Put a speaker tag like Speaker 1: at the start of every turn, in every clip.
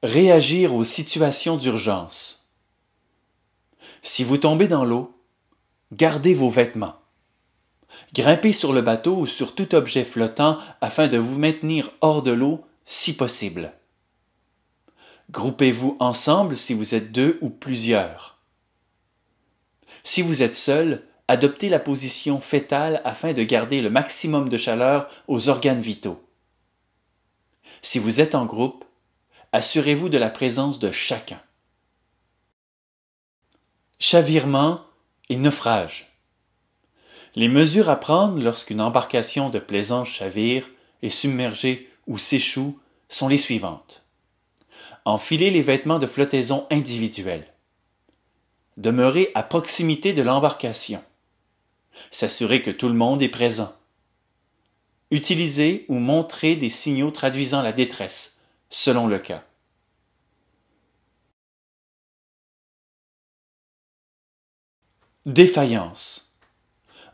Speaker 1: Réagir aux situations d'urgence. Si vous tombez dans l'eau, gardez vos vêtements. Grimpez sur le bateau ou sur tout objet flottant afin de vous maintenir hors de l'eau si possible. Groupez-vous ensemble si vous êtes deux ou plusieurs. Si vous êtes seul, adoptez la position fétale afin de garder le maximum de chaleur aux organes vitaux. Si vous êtes en groupe, assurez-vous de la présence de chacun. Chavirement et naufrage. Les mesures à prendre lorsqu'une embarcation de plaisance chavire, est submergée ou s'échoue sont les suivantes. Enfilez les vêtements de flottaison individuels. Demeurez à proximité de l'embarcation. S'assurer que tout le monde est présent. Utilisez ou montrez des signaux traduisant la détresse, selon le cas. Défaillance.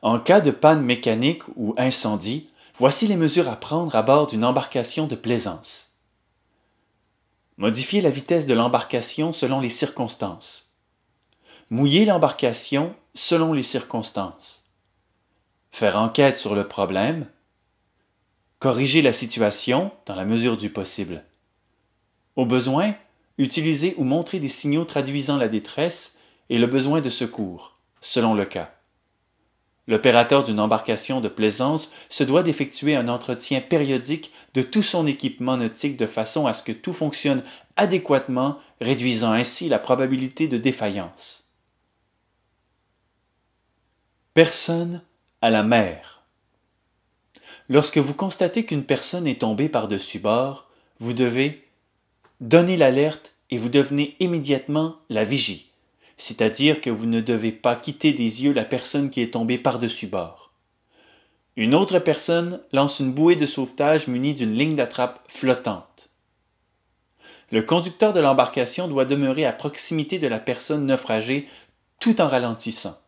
Speaker 1: En cas de panne mécanique ou incendie, voici les mesures à prendre à bord d'une embarcation de plaisance. Modifier la vitesse de l'embarcation selon les circonstances. Mouiller l'embarcation selon les circonstances. Faire enquête sur le problème. Corriger la situation dans la mesure du possible. Au besoin, utiliser ou montrer des signaux traduisant la détresse et le besoin de secours, selon le cas. L'opérateur d'une embarcation de plaisance se doit d'effectuer un entretien périodique de tout son équipement nautique de façon à ce que tout fonctionne adéquatement, réduisant ainsi la probabilité de défaillance. Personne à la mer. Lorsque vous constatez qu'une personne est tombée par-dessus bord, vous devez donner l'alerte et vous devenez immédiatement la vigie, c'est-à-dire que vous ne devez pas quitter des yeux la personne qui est tombée par-dessus bord. Une autre personne lance une bouée de sauvetage munie d'une ligne d'attrape flottante. Le conducteur de l'embarcation doit demeurer à proximité de la personne naufragée tout en ralentissant.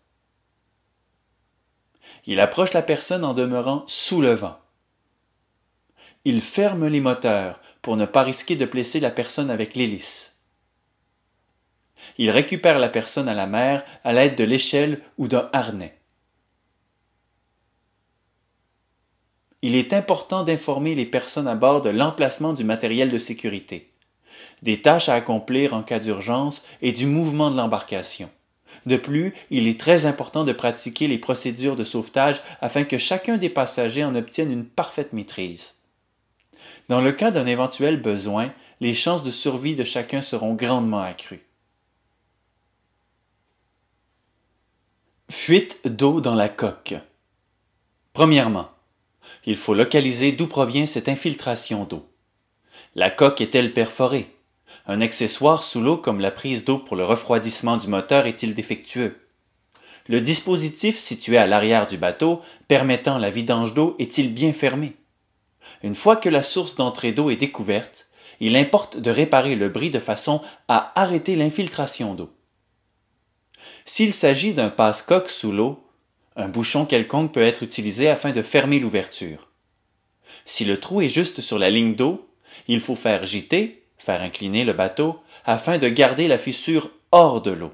Speaker 1: Il approche la personne en demeurant sous le vent. Il ferme les moteurs pour ne pas risquer de blesser la personne avec l'hélice. Il récupère la personne à la mer à l'aide de l'échelle ou d'un harnais. Il est important d'informer les personnes à bord de l'emplacement du matériel de sécurité, des tâches à accomplir en cas d'urgence et du mouvement de l'embarcation. De plus, il est très important de pratiquer les procédures de sauvetage afin que chacun des passagers en obtienne une parfaite maîtrise. Dans le cas d'un éventuel besoin, les chances de survie de chacun seront grandement accrues. Fuite d'eau dans la coque. Premièrement, il faut localiser d'où provient cette infiltration d'eau. La coque est-elle perforée? Un accessoire sous l'eau comme la prise d'eau pour le refroidissement du moteur est-il défectueux? Le dispositif situé à l'arrière du bateau permettant la vidange d'eau est-il bien fermé? Une fois que la source d'entrée d'eau est découverte, il importe de réparer le bris de façon à arrêter l'infiltration d'eau. S'il s'agit d'un passe-coque sous l'eau, un bouchon quelconque peut être utilisé afin de fermer l'ouverture. Si le trou est juste sur la ligne d'eau, il faut faire gîter, faire incliner le bateau, afin de garder la fissure hors de l'eau.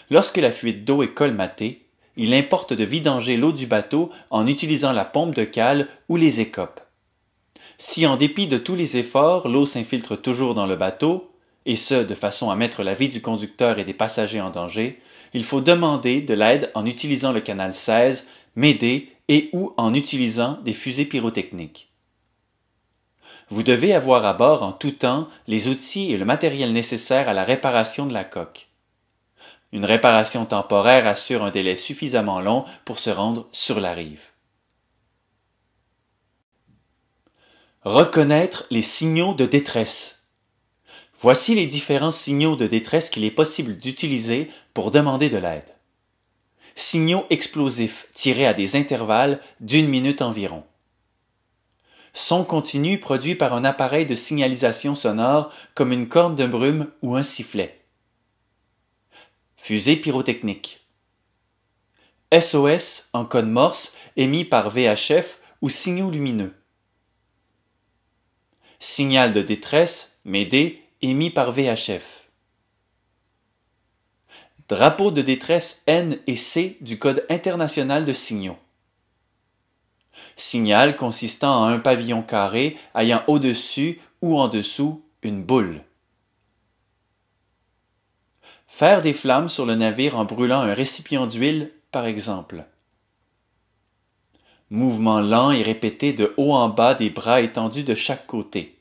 Speaker 1: Lorsque la fuite d'eau est colmatée, il importe de vidanger l'eau du bateau en utilisant la pompe de cale ou les écopes. Si en dépit de tous les efforts, l'eau s'infiltre toujours dans le bateau, et ce de façon à mettre la vie du conducteur et des passagers en danger, il faut demander de l'aide en utilisant le canal 16, m'aider et ou en utilisant des fusées pyrotechniques. Vous devez avoir à bord en tout temps les outils et le matériel nécessaires à la réparation de la coque. Une réparation temporaire assure un délai suffisamment long pour se rendre sur la rive. Reconnaître les signaux de détresse. Voici les différents signaux de détresse qu'il est possible d'utiliser pour demander de l'aide. Signaux explosifs tirés à des intervalles d'1 minute environ. Son continu produit par un appareil de signalisation sonore comme une corne de brume ou un sifflet. Fusée pyrotechnique. SOS en code Morse émis par VHF ou signaux lumineux. Signal de détresse, Mayday, émis par VHF. Drapeau de détresse N et C du Code international de signaux. Signal consistant en un pavillon carré ayant au-dessus ou en dessous une boule. Faire des flammes sur le navire en brûlant un récipient d'huile, par exemple. Mouvement lent et répété de haut en bas des bras étendus de chaque côté.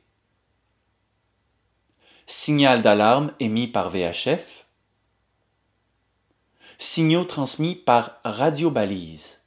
Speaker 1: Signal d'alarme émis par VHF. Signaux transmis par radiobalise.